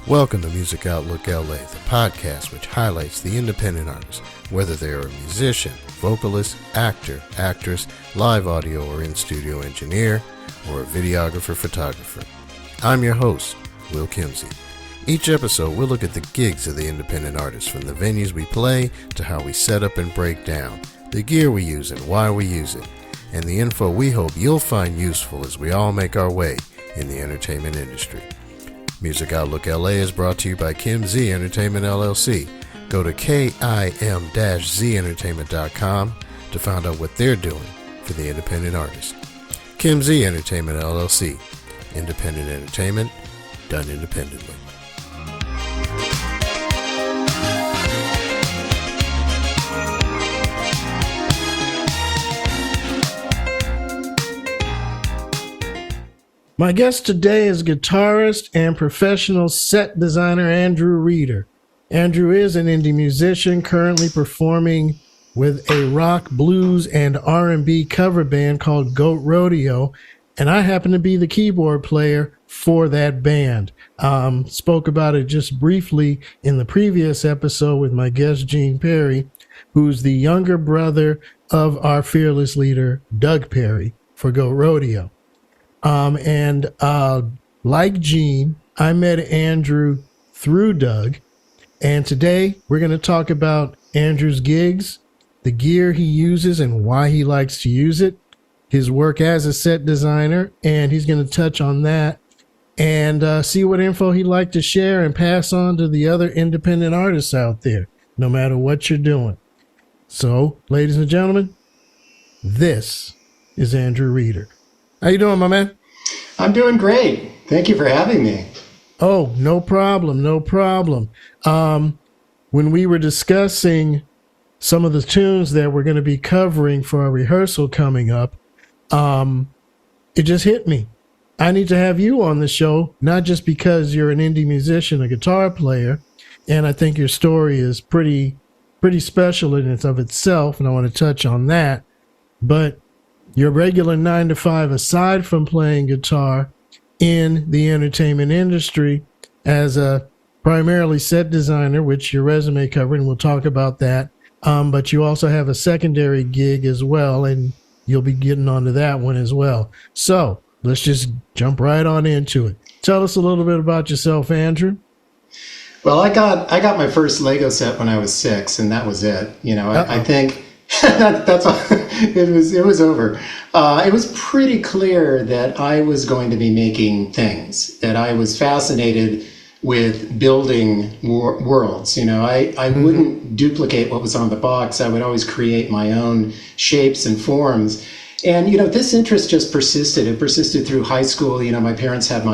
Welcome to Music Outlook LA, the podcast which highlights the independent artist, whether they are a musician, vocalist, actor, actress, live audio or in-studio engineer, or a videographer, photographer. I'm your host, Will Kimsey. Each episode, we'll look at the gigs of the independent artists, from the venues we play to how we set up and break down, the gear we use and why we use it, and the info we hope you'll find useful as we all make our way in the entertainment industry. Music Outlook LA is brought to you by Kim Z Entertainment LLC. Go to kim-zentertainment.com to find out what they're doing for the independent artist. Kim Z Entertainment LLC. Independent entertainment done independently. My guest today is guitarist and professional set designer Andrew Reeder. Andrew is an indie musician currently performing with a rock, blues, and R&B cover band called Goat Rodeo, and I happen to be the keyboard player for that band. Spoke about it just briefly in the previous episode with my guest Gene Perry, who's the younger brother of our fearless leader Doug Perry for Goat Rodeo. Like Gene, I met Andrew through Doug, and today we're going to talk about Andrew's gigs, the gear he uses and why he likes to use it, his work as a set designer, and he's going to touch on that and see what info he'd like to share and pass on to the other independent artists out there, no matter what you're doing. So, ladies and gentlemen, this is Andrew Reeder. How you doing, my man? I'm doing great. Thank you for having me. Oh, no problem. No problem. When we were discussing some of the tunes that we're going to be covering for our rehearsal coming up, it just hit me. I need to have you on the show, not just because you're an indie musician, a guitar player, and I think your story is pretty special in and of itself, and I want to touch on that, but your regular 9-to-5, aside from playing guitar in the entertainment industry as a primarily set designer, which your resume covered, and we'll talk about that. But you also have a secondary gig as well, and you'll be getting onto that one as well. So let's just jump right on into it. Tell us a little bit about yourself, Andrew. Well, I got my first Lego set when I was 6, and that was it. I think that's all. It was over. It was pretty clear that I was going to be making things, that I was fascinated with building worlds. I wouldn't duplicate what was on the box. I would always create my own shapes and forms. And, this interest just persisted. It persisted through high school. My parents had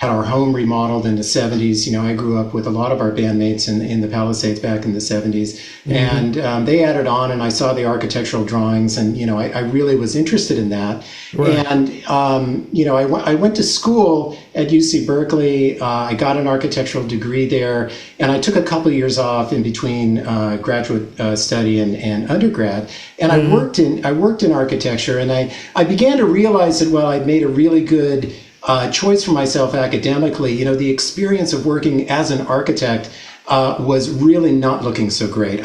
our home remodeled in the 70s. I grew up with a lot of our bandmates in the Palisades back in the 70s. Mm-hmm. And they added on, and I saw the architectural drawings, and, I really was interested in that. Right. And, I went to school at UC Berkeley. I got an architectural degree there, and I took a couple of years off in between graduate study and undergrad. And mm-hmm. I worked in architecture, and I began to realize that, well, I'd made a really good choice for myself academically. The experience of working as an architect was really not looking so great.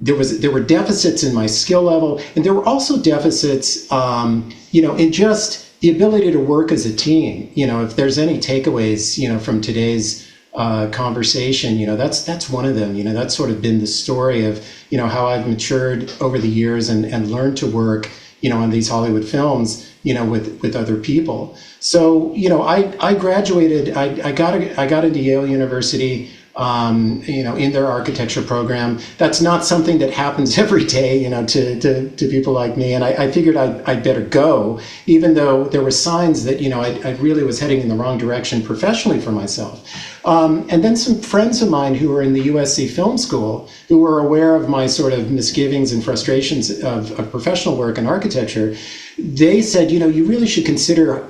There were deficits in my skill level, and there were also deficits, in just the ability to work as a team. If there's any takeaways, from today's conversation, that's one of them. That's sort of been the story of, how I've matured over the years and learned to work, on these Hollywood films, with other people. So, I graduated, I got into Yale University, in their architecture program. That's not something that happens every day, to people like me. And I figured I'd better go, even though there were signs that, I really was heading in the wrong direction professionally for myself. And then some friends of mine who were in the USC Film School, who were aware of my sort of misgivings and frustrations of professional work in architecture, they said, you really should consider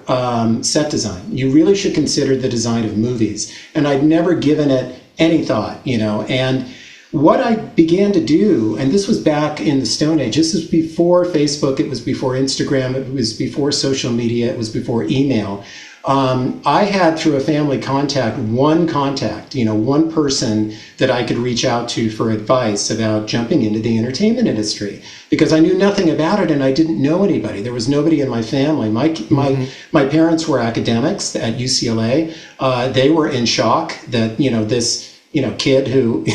set design. You really should consider the design of movies. And I'd never given it any thought, and what I began to do, and this was back in the Stone Age, this was before Facebook, it was before Instagram, it was before social media, it was before email. I had, through a family contact, one person that I could reach out to for advice about jumping into the entertainment industry, because I knew nothing about it and I didn't know anybody. There was nobody in my family. My parents were academics at UCLA. They were in shock that, this kid who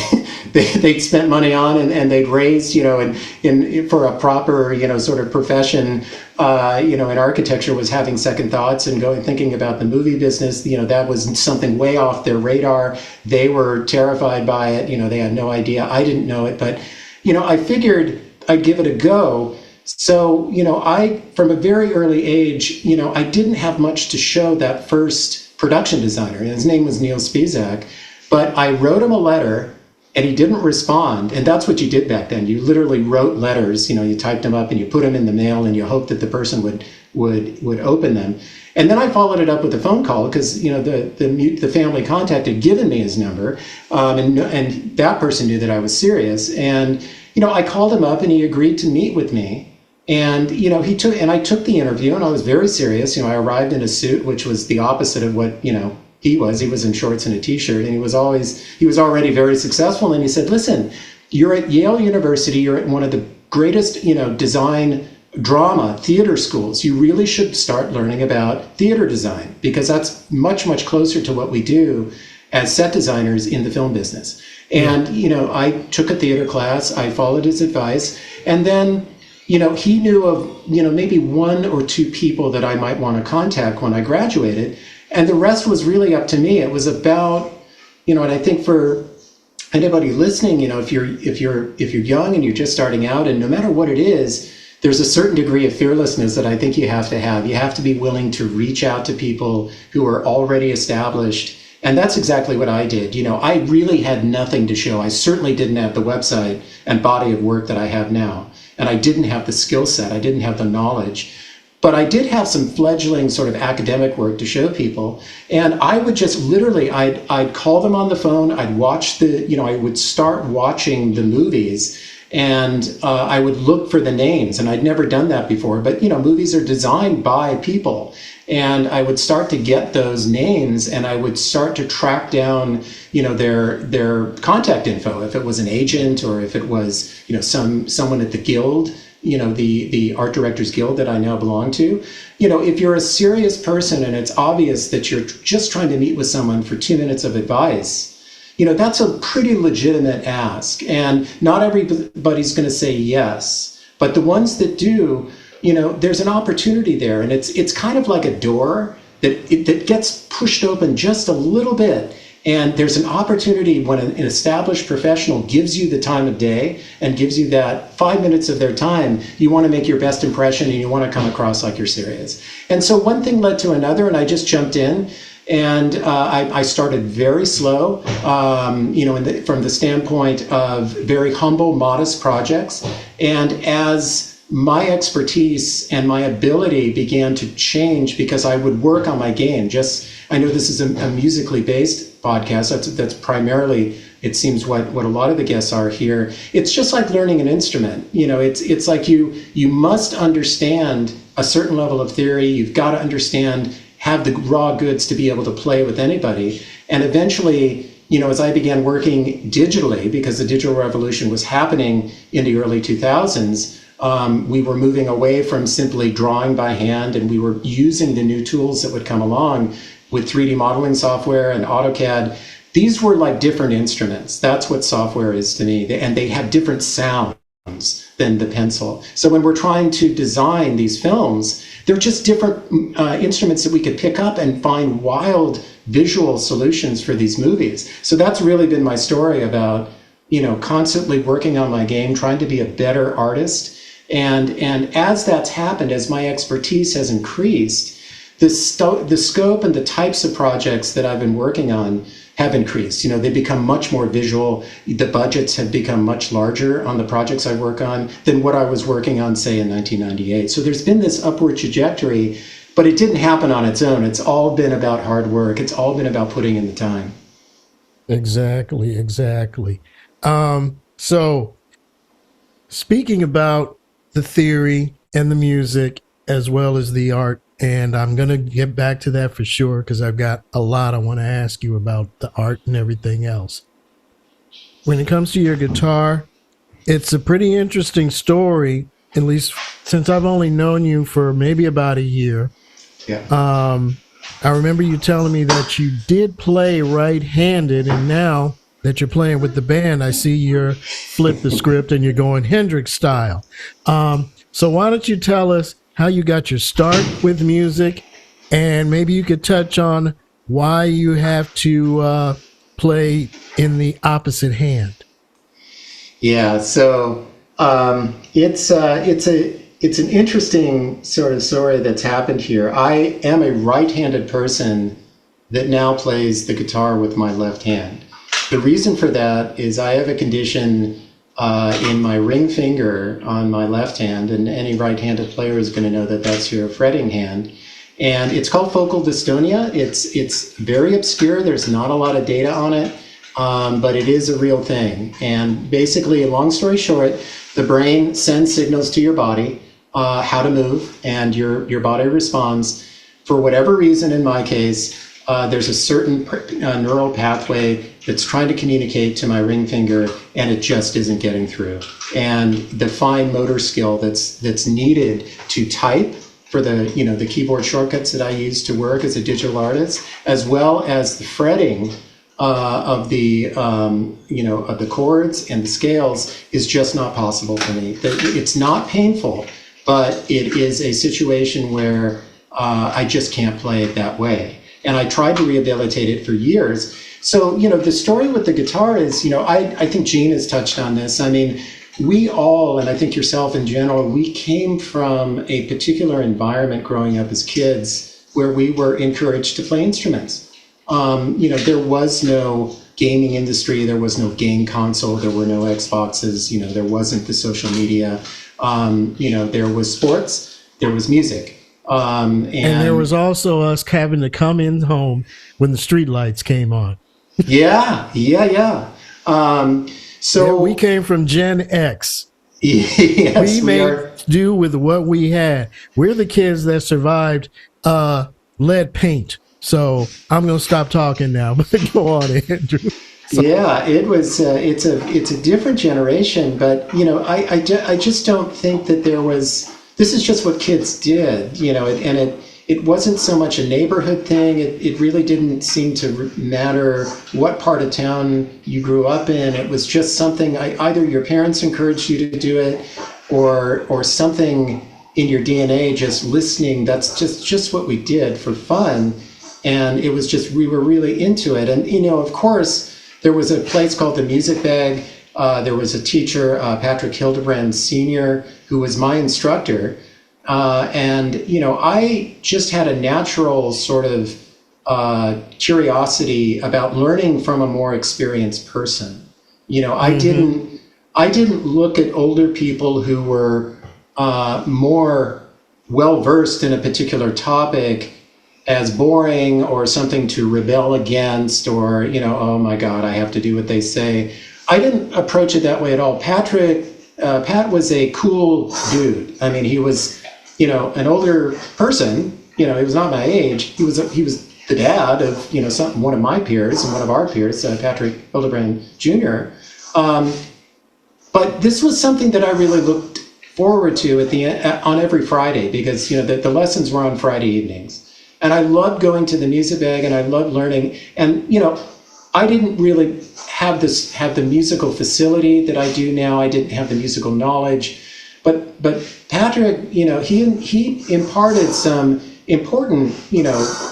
they'd spent money on and they'd raised, in for a proper, sort of profession, in architecture, was having second thoughts and thinking about the movie business. That was something way off their radar. They were terrified by it. They had no idea. I didn't know it, but, I figured I'd give it a go. So, from a very early age, I didn't have much to show that first production designer. His name was Neil Spizak. But I wrote him a letter and he didn't respond. And that's what you did back then. You literally wrote letters, you typed them up and you put them in the mail and you hoped that the person would open them. And then I followed it up with a phone call because, the family contact had given me his number, and that person knew that I was serious. And, I called him up and he agreed to meet with me. And, I took the interview and I was very serious. I arrived in a suit, which was the opposite of what, he was in shorts and a t-shirt, and he was already very successful. And he said, listen, you're at Yale University, you're at one of the greatest, design drama theater schools. You really should start learning about theater design, because that's much, much closer to what we do as set designers in the film business. And, I took a theater class, I followed his advice, and then, he knew of, maybe one or two people that I might want to contact when I graduated. And the rest was really up to me. It was about, and I think for anybody listening, if you're young and you're just starting out, and no matter what it is, there's a certain degree of fearlessness that I think you have to have. You have to be willing to reach out to people who are already established. And that's exactly what I did. I really had nothing to show. I certainly didn't have the website and body of work that I have now. And I didn't have the skill set. I didn't have the knowledge. But I did have some fledgling sort of academic work to show people. And I would just literally, I'd call them on the phone. I'd watch I would start watching the movies, and I would look for the names. And I'd never done that before. But, movies are designed by people. And I would start to get those names, and I would start to track down, their contact info, if it was an agent or if it was, someone at the guild, the Art Directors Guild that I now belong to. If you're a serious person and it's obvious that you're just trying to meet with someone for 2 minutes of advice, that's a pretty legitimate ask. And not everybody's going to say yes, but the ones that do, there's an opportunity there. And it's kind of like a door that gets pushed open just a little bit. And there's an opportunity when an established professional gives you the time of day and gives you that 5 minutes of their time. You want to make your best impression and you want to come across like you're serious. And so one thing led to another, and I just jumped in. And I started very slow, from the standpoint of very humble, modest projects. And as my expertise and my ability began to change, because I would work on my game. I know this is a musically based podcast. That's primarily, it seems, what a lot of the guests are here. It's just like learning an instrument. It's like you must understand a certain level of theory. You've got to have the raw goods to be able to play with anybody. And eventually, as I began working digitally, because the digital revolution was happening in the early 2000s, we were moving away from simply drawing by hand, and we were using the new tools that would come along with 3D modeling software and AutoCAD. These were like different instruments. That's what software is to me. And they have different sounds than the pencil. So when we're trying to design these films, they're just different instruments that we could pick up and find wild visual solutions for these movies. So that's really been my story about, constantly working on my game, trying to be a better artist. And as that's happened, as my expertise has increased, the scope and the types of projects that I've been working on have increased. They become much more visual. The budgets have become much larger on the projects I work on than what I was working on, say, in 1998. So there's been this upward trajectory, but it didn't happen on its own. It's all been about hard work. It's all been about putting in the time. Exactly. So speaking about the theory and the music, as well as the art and I'm going to get back to that for sure because I've got a lot I want to ask you about the art and everything else. When it comes to your guitar, it's a pretty interesting story, at least since I've only known you for maybe about a year. Yeah. I remember you telling me that you did play right-handed, and now that you're playing with the band, I see you're flip the script and you're going Hendrix style. So why don't you tell us how you got your start with music, and maybe you could touch on why you have to play in the opposite hand. Yeah, so it's an interesting sort of story that's happened here. I am a right-handed person that now plays the guitar with my left hand. The reason for that is I have a condition in my ring finger on my left hand, and any right-handed player is going to know that that's your fretting hand. And it's called focal dystonia. It's very obscure. There's not a lot of data on it, but it is a real thing. And basically, long story short, the brain sends signals to your body how to move, and your body responds. For whatever reason, in my case, there's a certain neural pathway that's trying to communicate to my ring finger, and it just isn't getting through. And the fine motor skill that's needed to type for the keyboard shortcuts that I use to work as a digital artist, as well as the fretting of the chords and the scales, is just not possible for me. It's not painful, but it is a situation where I just can't play it that way. And I tried to rehabilitate it for years. So, the story with the guitar is, I think Gene has touched on this. I mean, we all, and I think yourself in general, we came from a particular environment growing up as kids where we were encouraged to play instruments. There was no gaming industry, there was no game console, there were no Xboxes, there wasn't the social media, there was sports, there was music. And there was also us having to come in home when the street lights came on. Yeah. So we came from Gen X. Yes, we made do with what we had. We're the kids that survived lead paint. So I'm going to stop talking now, but go on, Andrew. Yeah, it was. It's a different generation, but I just don't think that there was. This is just what kids did, and it wasn't so much a neighborhood thing. It really didn't seem to matter what part of town you grew up in. It was just something, either your parents encouraged you to do it, or something in your DNA, just listening. That's just what we did for fun. And it was just, we were really into it. And, of course, there was a place called the Music Bag. There was a teacher, Patrick Hildebrand Sr., who was my instructor. And I just had a natural sort of curiosity about learning from a more experienced person. I didn't look at older people who were more well-versed in a particular topic as boring or something to rebel against, or, oh my God, I have to do what they say. I didn't approach it that way at all. Pat was a cool dude. I mean, he was, an older person. He was not my age. He was the dad of, one of my peers and one of our peers, Patrick Hildebrand Jr. But this was something that I really looked forward to on every Friday, because, the lessons were on Friday evenings. And I loved going to the Music Bag, and I loved learning. And, I didn't really have the musical facility that I do now. I didn't have the musical knowledge. But Patrick, he imparted some important,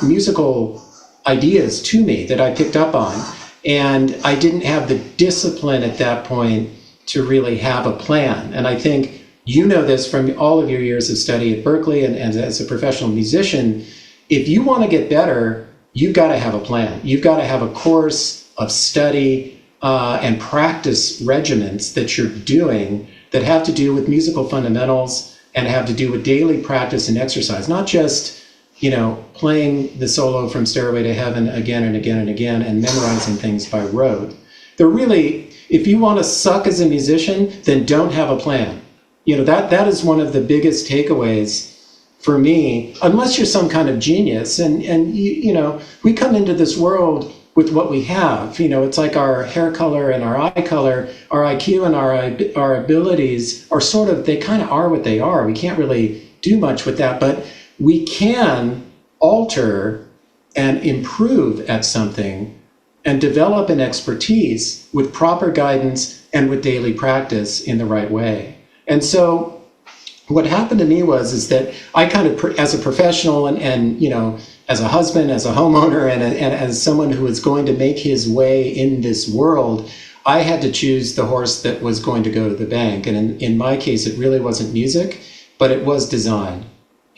musical ideas to me that I picked up on. And I didn't have the discipline at that point to really have a plan. And I think this from all of your years of study at Berklee and as a professional musician. If you want to get better, you've got to have a plan. You've got to have a course of study and practice regimens that you're doing that have to do with musical fundamentals and have to do with daily practice and exercise, not just, playing the solo from Stairway to Heaven again and again and again and memorizing things by rote. If you want to suck as a musician, then don't have a plan. That is one of the biggest takeaways for me, unless you're some kind of genius. And you know, we come into this world with what we have. You know, it's like our hair color and our eye color, our IQ and our abilities are sort of, they kind of are what they are. We can't really do much with that, but we can alter and improve at something and develop an expertise with proper guidance and with daily practice in the right way. And so what happened to me is that I kind of, as a professional and you know, as a husband, as a homeowner, and as someone who was going to make his way in this world, I had to choose the horse that was going to go to the bank. And in my case, it really wasn't music, but it was design.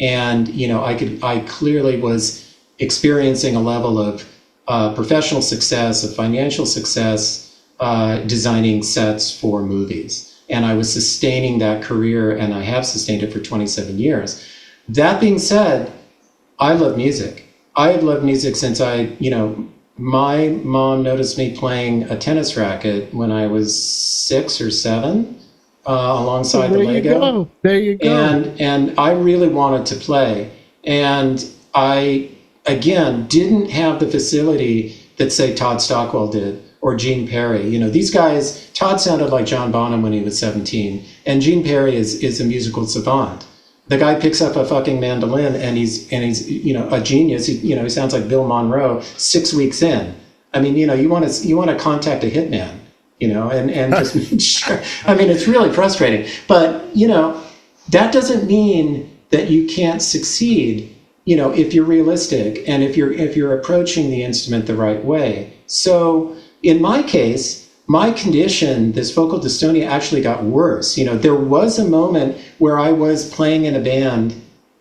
And, you know, I clearly was experiencing a level of professional success, of financial success, designing sets for movies. And I was sustaining that career, and I have sustained it for 27 years. That being said, I love music. I have loved music since my mom noticed me playing a tennis racket when I was 6 or 7, alongside the Lego. There you go. And I really wanted to play. And I, again, didn't have the facility that, say, Todd Stockwell did, or Gene Perry. You know, these guys, Todd sounded like John Bonham when he was 17, and Gene Perry is a musical savant. The guy picks up a fucking mandolin and he's you know, a genius. He sounds like Bill Monroe 6 weeks in. I mean, you know, you want to contact a hitman, you know, and just make sure. I mean, it's really frustrating, but you know, that doesn't mean that you can't succeed, you know, if you're realistic and if you're approaching the instrument the right way. So in my case, my condition, this vocal dystonia, actually got worse. You know, there was a moment where I was playing in a band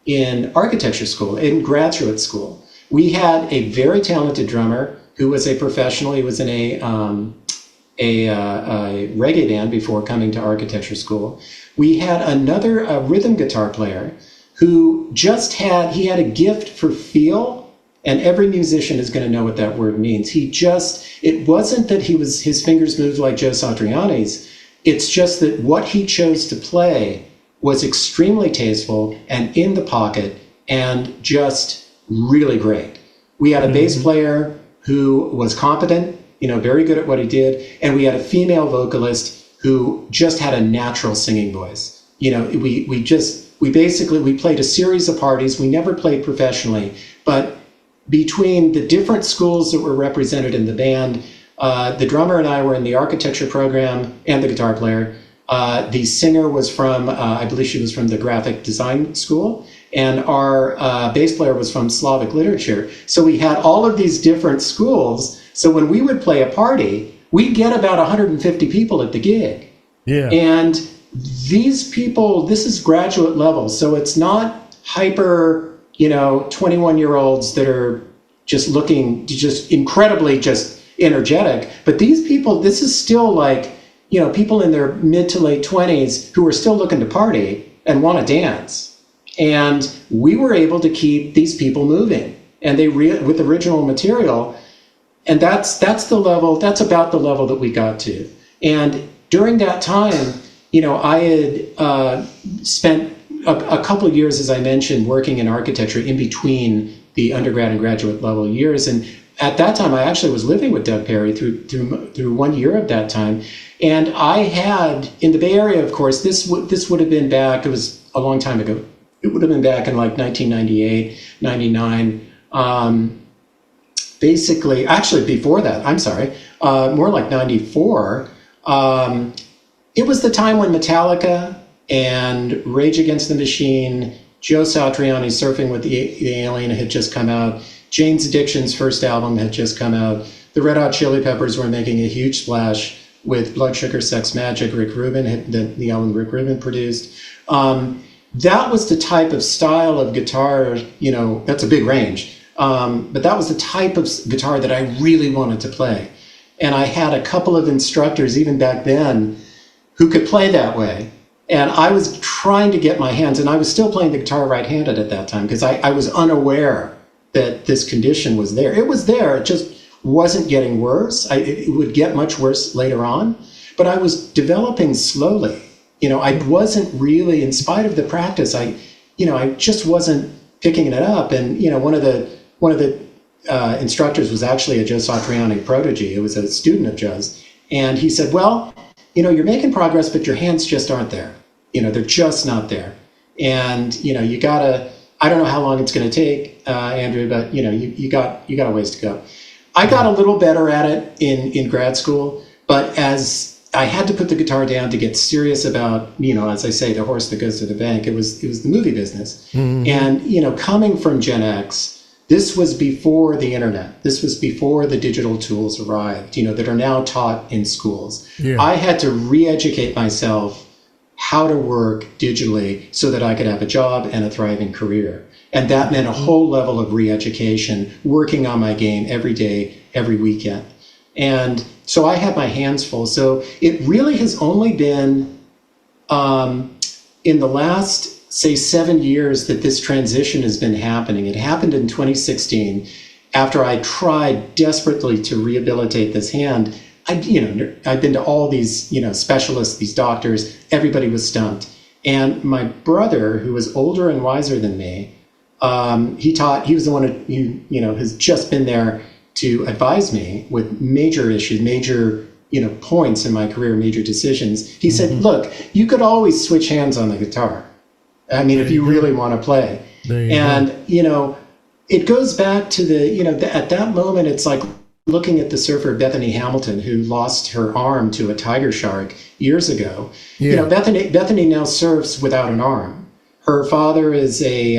in architecture school, in graduate school. We had a very talented drummer who was a professional. He was in a reggae band before coming to architecture school. We had another rhythm guitar player who he had a gift for feel. And every musician is going to know what that word means. It wasn't that his fingers moved like Joe Satriani's. It's just that what he chose to play was extremely tasteful and in the pocket and just really great. We had a bass player who was competent, you know, very good at what he did. And we had a female vocalist who just had a natural singing voice. You know, we played a series of parties. We never played professionally, but between the different schools that were represented in the band, the drummer and I were in the architecture program, and the guitar player. The singer was from, I believe she was from the graphic design school, and our bass player was from Slavic literature. So we had all of these different schools. So when we would play a party, we'd get about 150 people at the gig. Yeah. And these people, this is graduate level, so it's not hyper, you know, 21-year-olds that are just looking just incredibly just energetic. But these people, this is still like, you know, people in their mid to late 20s who are still looking to party and want to dance. And we were able to keep these people moving, and with original material. And that's the level, that's about the level that we got to. And during that time, you know, I had spent a couple of years, as I mentioned, working in architecture in between the undergrad and graduate level years. And at that time, I actually was living with Doug Perry through 1 year of that time. And I had, in the Bay Area, of course, this would have been back, it was a long time ago. It would have been back in like 1998, 99. Basically, actually before that, I'm sorry, more like 94. It was the time when Metallica and Rage Against the Machine, Joe Satriani's Surfing with the Alien had just come out. Jane's Addiction's first album had just come out. The Red Hot Chili Peppers were making a huge splash with Blood Sugar Sex Magic. Rick Rubin, the album Rick Rubin produced. That was the type of style of guitar, you know, that's a big range. But that was the type of guitar that I really wanted to play. And I had a couple of instructors, even back then, who could play that way. And I was trying to get my hands, and I was still playing the guitar right-handed at that time because I was unaware that this condition was there. It was there, it just wasn't getting worse. It would get much worse later on, but I was developing slowly. You know, I wasn't really, in spite of the practice, I just wasn't picking it up. And, one of the instructors was actually a Joe Satriani protege. It was a student of Joe's. And he said, well, you're making progress, but your hands just aren't there. They're just not there. And, you gotta, I don't know how long it's going to take, Andrew, but, you got a ways to go. I got a little better at it in grad school, but as I had to put the guitar down to get serious about, as I say, the horse that goes to the bank, it was the movie business. Mm-hmm. And, coming from Gen X, this was before the internet. This was before the digital tools arrived, that are now taught in schools. Yeah. I had to re-educate myself how to work digitally so that I could have a job and a thriving career. And that meant a whole level of re-education, working on my game every day, every weekend. And so I had my hands full. So it really has only been in the last, say, 7 years that this transition has been happening. It happened in 2016 after I tried desperately to rehabilitate this hand. I've been to all these, specialists, these doctors. Everybody was stumped. And my brother, who was older and wiser than me, he was the one who, has just been there to advise me with major issues, major, points in my career, major decisions. He said, look, you could always switch hands on the guitar. I mean, if you really want to play. And, it goes back to at that moment, it's like looking at the surfer Bethany Hamilton, who lost her arm to a tiger shark years ago. Yeah. Bethany now surfs without an arm. Her father is a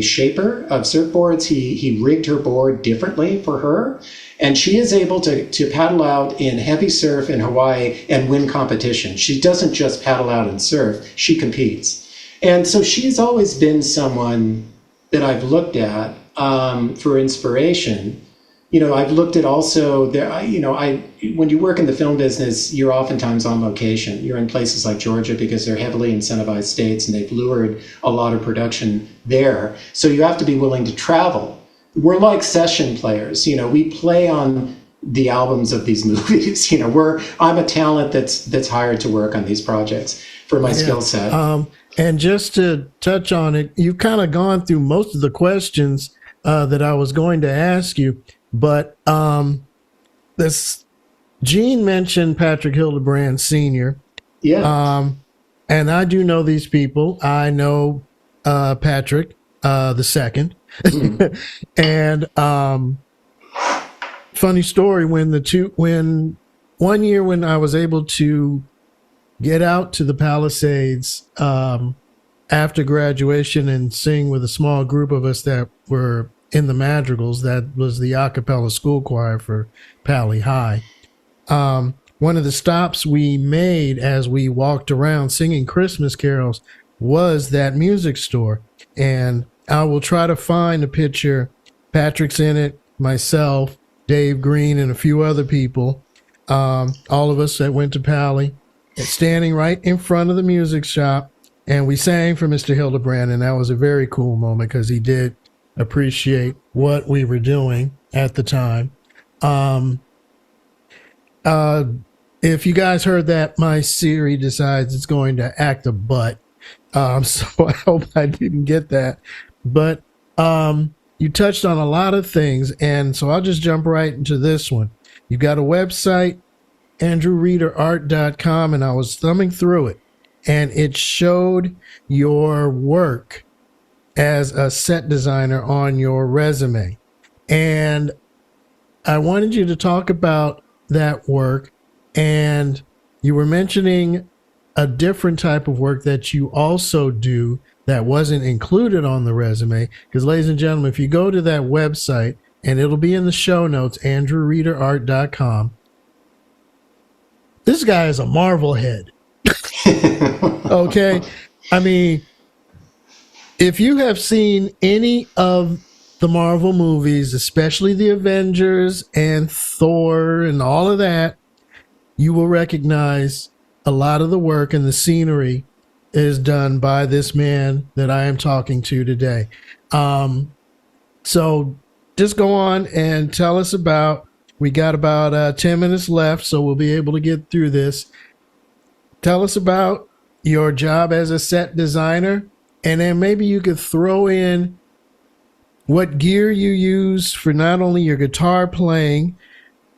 shaper of surfboards. He rigged her board differently for her, and she is able to paddle out in heavy surf in Hawaii and win competition. She doesn't just paddle out and surf; she competes. And so she's always been someone that I've looked at for inspiration. I've looked at also there. When you work in the film business, you're oftentimes on location. You're in places like Georgia because they're heavily incentivized states, and they've lured a lot of production there. So you have to be willing to travel. We're like session players. We play on the albums of these movies. I'm a talent that's hired to work on these projects for my skill set. And just to touch on it, you've kind of gone through most of the questions that I was going to ask you. But Gene mentioned Patrick Hildebrand Sr. Yeah. And I do know these people. I know Patrick the second. And funny story, when 1 year when I was able to get out to the Palisades after graduation and sing with a small group of us that were in the Madrigals, that was the a cappella school choir for Pali High. One of the stops we made as we walked around singing Christmas carols was that music store. And I will try to find a picture. Patrick's in it, myself, Dave Green, and a few other people. All of us that went to Pali, standing right in front of the music shop. And we sang for Mr. Hildebrand. And that was a very cool moment because he did appreciate what we were doing at the time. If you guys heard that, my Siri decides it's going to act a butt. So I hope I didn't get that. But you touched on a lot of things, and so I'll just jump right into this one. You got a website, andrewreederart.com, and I was thumbing through it, and it showed your work as a set designer on your resume. And I wanted you to talk about that work. And you were mentioning a different type of work that you also do that wasn't included on the resume. Because, ladies and gentlemen, if you go to that website, and it'll be in the show notes, andrewreederart.com, this guy is a Marvel head. Okay? I mean, if you have seen any of the Marvel movies, especially the Avengers and Thor and all of that, you will recognize a lot of the work and the scenery is done by this man that I am talking to today. So just go on and tell us about, we got about 10 minutes left, so we'll be able to get through this. Tell us about your job as a set designer And then maybe you could throw in what gear you use for not only your guitar playing,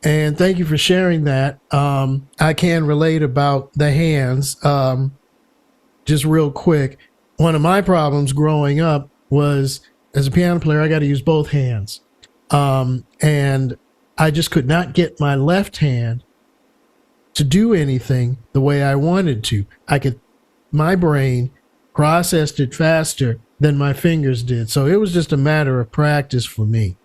and thank you for sharing that. I can relate about the hands. Just real quick, one of my problems growing up was, as a piano player, I got to use both hands. And I just could not get my left hand to do anything the way I wanted to. My brain processed it faster than my fingers did. So it was just a matter of practice for me.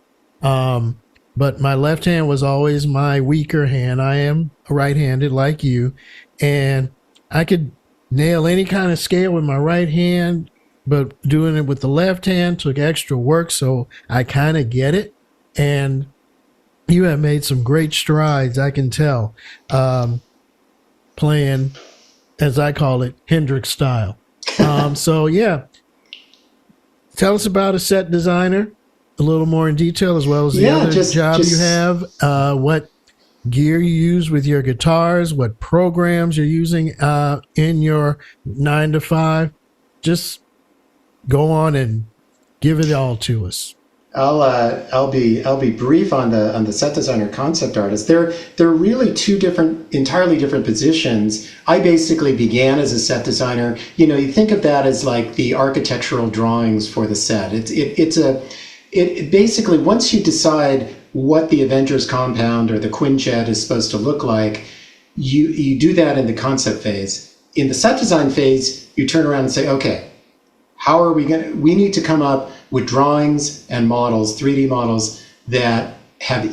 But my left hand was always my weaker hand. I am right-handed like you, and I could nail any kind of scale with my right hand, but doing it with the left hand took extra work. So I kind of get it. And you have made some great strides, I can tell, playing, as I call it, Hendrix style. So yeah, tell us about a set designer a little more in detail, as well as the other job you have, what gear you use with your guitars, what programs you're using in your 9 to 5. Just go on and give it all to us. I'll be brief on the set designer concept artist. They're really two entirely different positions. I basically began as a set designer. You think of that as like the architectural drawings for the set. It basically, once you decide what the Avengers compound or the Quinjet is supposed to look like, you do that in the concept phase. In the set design phase, you turn around and say, okay, how are we we need to come up with drawings and models, 3D models, that have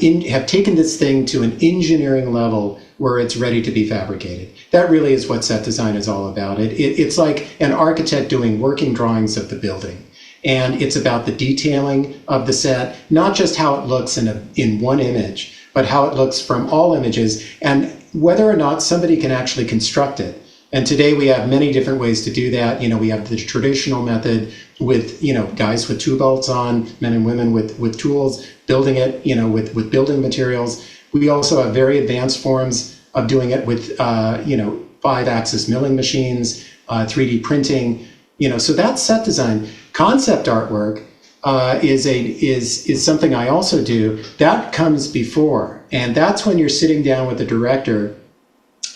taken this thing to an engineering level where it's ready to be fabricated. That really is what set design is all about. It's like an architect doing working drawings of the building. And it's about the detailing of the set, not just how it looks in one image, but how it looks from all images, and whether or not somebody can actually construct it. And today we have many different ways to do that. We have the traditional method with, guys with tool belts on, men and women with tools, building it, with building materials. We also have very advanced forms of doing it with, 5-axis milling machines, 3D printing, so that's set design. Concept artwork is something I also do. That comes before, and that's when you're sitting down with a director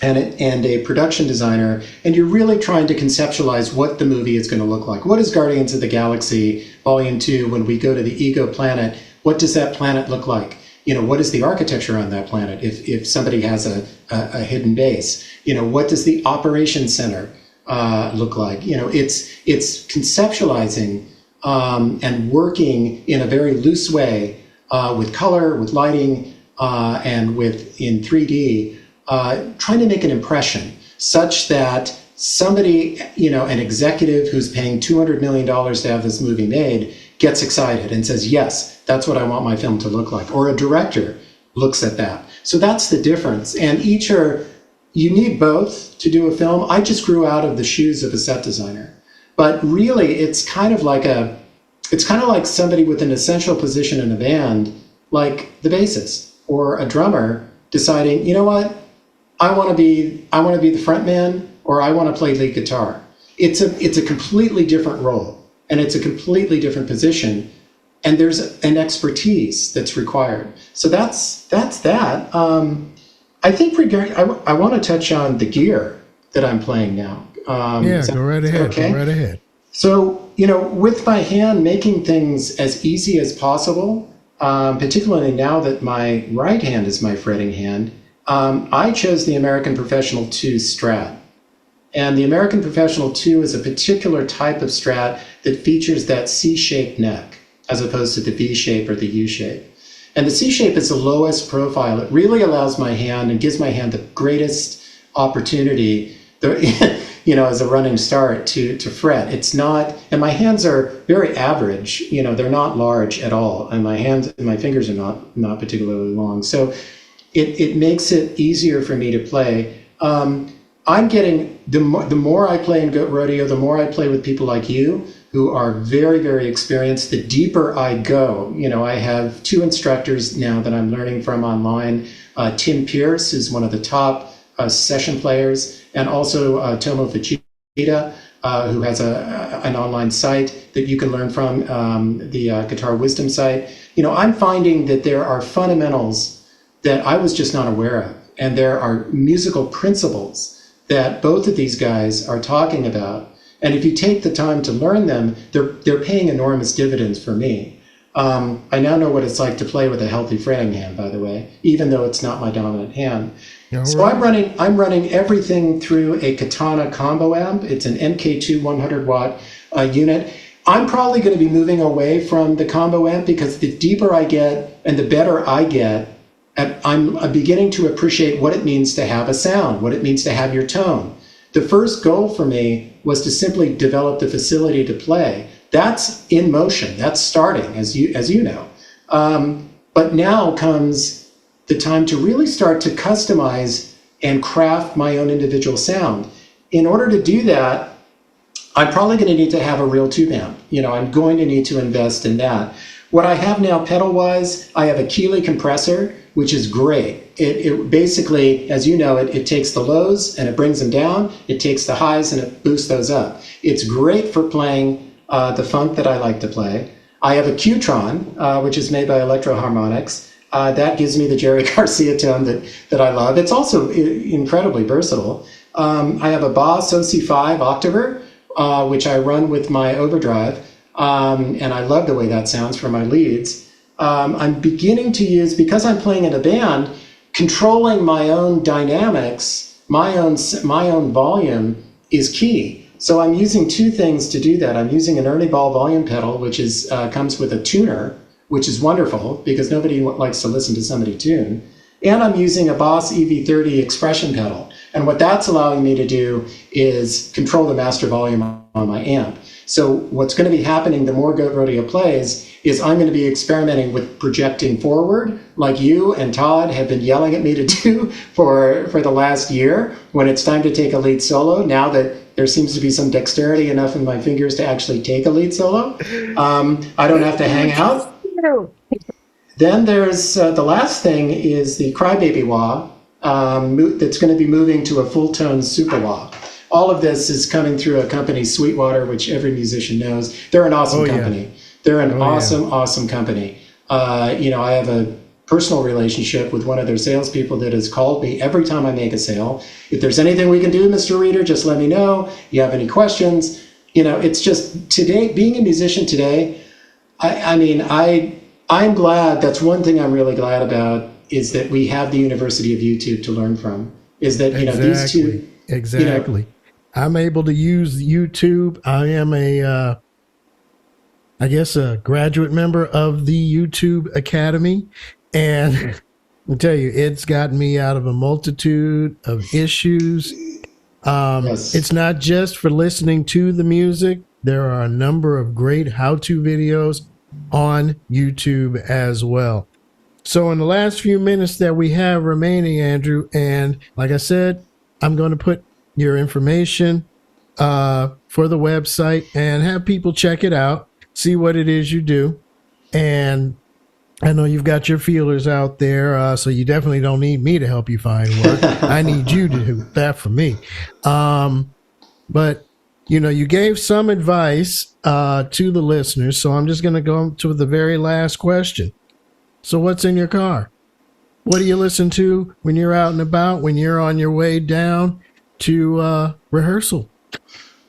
and a production designer, and you're really trying to conceptualize what the movie is going to look like. What is Guardians of the Galaxy Volume 2 when we go to the Ego planet? What does that planet look like? What is the architecture on that planet if somebody has a hidden base? What does the operations center look like? It's conceptualizing and working in a very loose way with color, with lighting, and in 3D, trying to make an impression such that somebody, an executive who's paying $200 million to have this movie made gets excited and says, yes, that's what I want my film to look like. Or a director looks at that. So that's the difference. And you need both to do a film. I just grew out of the shoes of a set designer. But really, it's kind of like somebody with an essential position in a band, like the bassist or a drummer, deciding, you know what, I want to be the front man, or I want to play lead guitar. It's a completely different role, and it's a completely different position, and there's an expertise that's required. So that's that. I think I want to touch on the gear that I'm playing now. Go right ahead. Okay? Go right ahead. So, with my hand, making things as easy as possible, particularly now that my right hand is my fretting hand, I chose the American Professional 2 Strat. And the American Professional 2 is a particular type of Strat that features that C-shaped neck, as opposed to the V shape or the U shape. And the C shape is the lowest profile. It really allows my hand and gives my hand the greatest opportunity, as a running start to fret. It's not, and my hands are very average. They're not large at all, and my fingers are not particularly long. So it makes it easier for me to play. I'm getting the more I play in Goat Rodeo, the more I play with people like you, who are very, very experienced, the deeper I go. I have 2 instructors now that I'm learning from online. Tim Pierce is one of the top session players, and also Tomo Fujita, who has an online site that you can learn from, the Guitar Wisdom site. I'm finding that there are fundamentals that I was just not aware of. And there are musical principles that both of these guys are talking about. And if you take the time to learn them, they're paying enormous dividends for me. I now know what it's like to play with a healthy fretting hand, by the way, even though it's not my dominant hand. So I'm running everything through a Katana combo amp. It's an MK2 100 watt unit. I'm probably going to be moving away from the combo amp because the deeper I get and the better I get, I'm beginning to appreciate what it means to have a sound, what it means to have your tone. The first goal for me was to simply develop the facility to play. That's in motion. That's starting, as you know. But now comes the time to really start to customize and craft my own individual sound. In order to do that, I'm probably going to need to have a real tube amp. I'm going to need to invest in that. What I have now pedal-wise, I have a Keeley compressor, which is great. It basically, as you know, it takes the lows and it brings them down. It takes the highs and it boosts those up. It's great for playing the funk that I like to play. I have a Qtron, which is made by Electro Harmonics. That gives me the Jerry Garcia tone that I love. It's also incredibly versatile. I have a Boss OC5 Octaver, which I run with my overdrive, and I love the way that sounds for my leads. I'm beginning to use, because I'm playing in a band, controlling my own dynamics, my own volume is key. So I'm using two things to do that. I'm using an Ernie Ball volume pedal, which comes with a tuner, which is wonderful because nobody likes to listen to somebody tune. And I'm using a Boss EV30 expression pedal. And what that's allowing me to do is control the master volume on my amp. So what's going to be happening the more Goat Rodeo plays is I'm going to be experimenting with projecting forward, like you and Todd have been yelling at me to do for the last year. When it's time to take a lead solo, now that there seems to be some dexterity enough in my fingers to actually take a lead solo, I don't have to hang out. Then there's the last thing is the Crybaby wah that's going to be moving to a full-tone super wah. All of this is coming through a company, Sweetwater, which every musician knows. They're an awesome company. Yeah. They're an awesome company. I have a personal relationship with one of their salespeople that has called me every time I make a sale. If there's anything we can do, Mr. Reader, just let me know. You have any questions? It's just today, being a musician today, I'm glad. That's one thing I'm really glad about is that we have the University of YouTube to learn from. Is that, these two. Exactly. I'm able to use YouTube. I am a graduate member of the YouTube Academy. And I'll tell you, it's gotten me out of a multitude of issues. Yes. It's not just for listening to the music. There are a number of great how-to videos on YouTube as well. So in the last few minutes that we have remaining, Andrew, and like I said, I'm going to put your information for the website and have people check it out, see what it is you do. And I know you've got your feelers out there, so you definitely don't need me to help you find work. I need you to do that for me. But, you gave some advice to the listeners, so I'm just going to go to the very last question. So what's in your car? What do you listen to when you're out and about, when you're on your way down to rehearsal?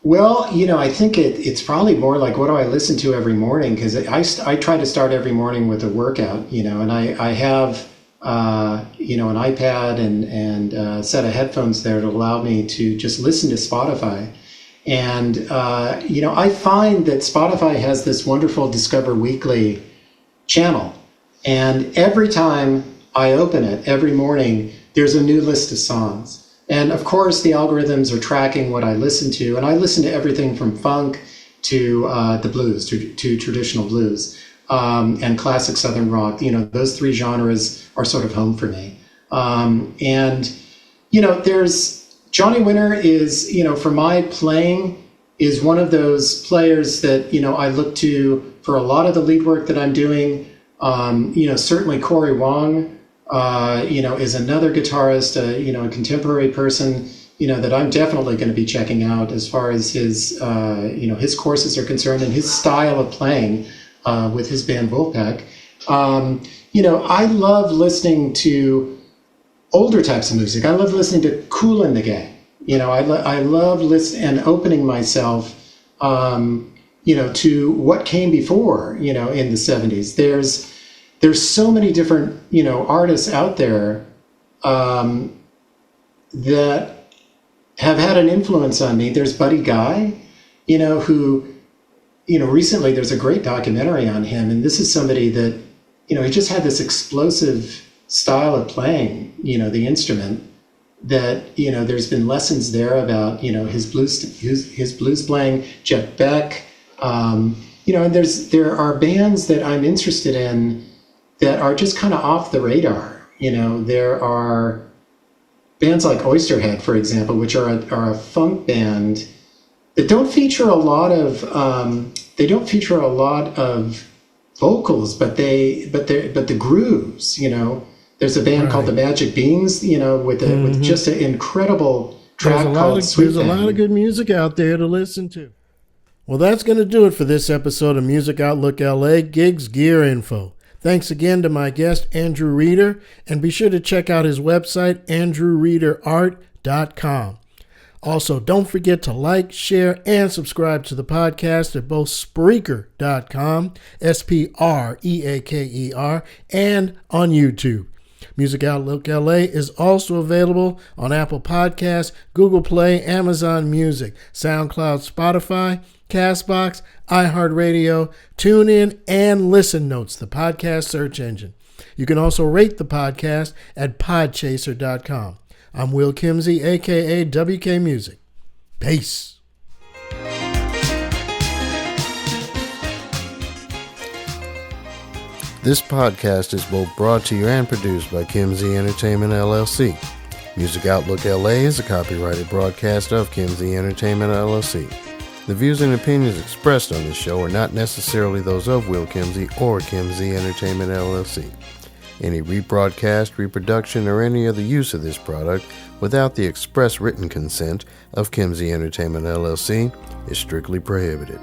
Well, I think it's probably more like what do I listen to every morning? Because I try to start every morning with a workout, and I have, an iPad and a set of headphones there to allow me to just listen to Spotify. And, I find that Spotify has this wonderful Discover Weekly channel. And every time I open it, every morning, there's a new list of songs. And of course, the algorithms are tracking what I listen to. And I listen to everything from funk to the blues, to traditional blues, and classic Southern rock. Those three genres are sort of home for me. There's Johnny Winter is, for my playing, is one of those players that, I look to for a lot of the lead work that I'm doing. Certainly Corey Wong, is another guitarist, a contemporary person that I'm definitely going to be checking out as far as his his courses are concerned and his style of playing with his band Wolfpack. I love listening to older types of music. I love listening to Kool and the Gang. I love listening and opening myself, to what came before, in the 70s. There's so many different, artists out there that have had an influence on me. There's Buddy Guy, who, recently there's a great documentary on him. And this is somebody that, he just had this explosive style of playing, the instrument that, there's been lessons there about, his blues playing, Jeff Beck, and there are bands that I'm interested in that are just kind of off the radar. There are bands like Oysterhead, for example, which are a funk band that don't feature a lot of vocals, but the grooves. There's a band called the Magic Beans, with just an incredible track called Sweet There's a lot of good music out there to listen to. Well, that's going to do it for this episode of Music Outlook LA Gigs Gear Info. Thanks again to my guest, Andrew Reeder, and be sure to check out his website, andrewreederart.com. Also, don't forget to like, share, and subscribe to the podcast at both Spreaker.com, Spreaker, and on YouTube. Music Outlook LA is also available on Apple Podcasts, Google Play, Amazon Music, SoundCloud, Spotify, Castbox, iHeartRadio, TuneIn, and Listen Notes, the podcast search engine. You can also rate the podcast at podchaser.com. I'm Will Kimsey, a.k.a. WK Music. Peace. This podcast is both brought to you and produced by Kimsey Entertainment, LLC. Music Outlook LA is a copyrighted broadcast of Kimsey Entertainment, LLC. The views and opinions expressed on this show are not necessarily those of Will Kimsey or Kimsey Entertainment, LLC. Any rebroadcast, reproduction, or any other use of this product without the express written consent of Kimsey Entertainment, LLC is strictly prohibited.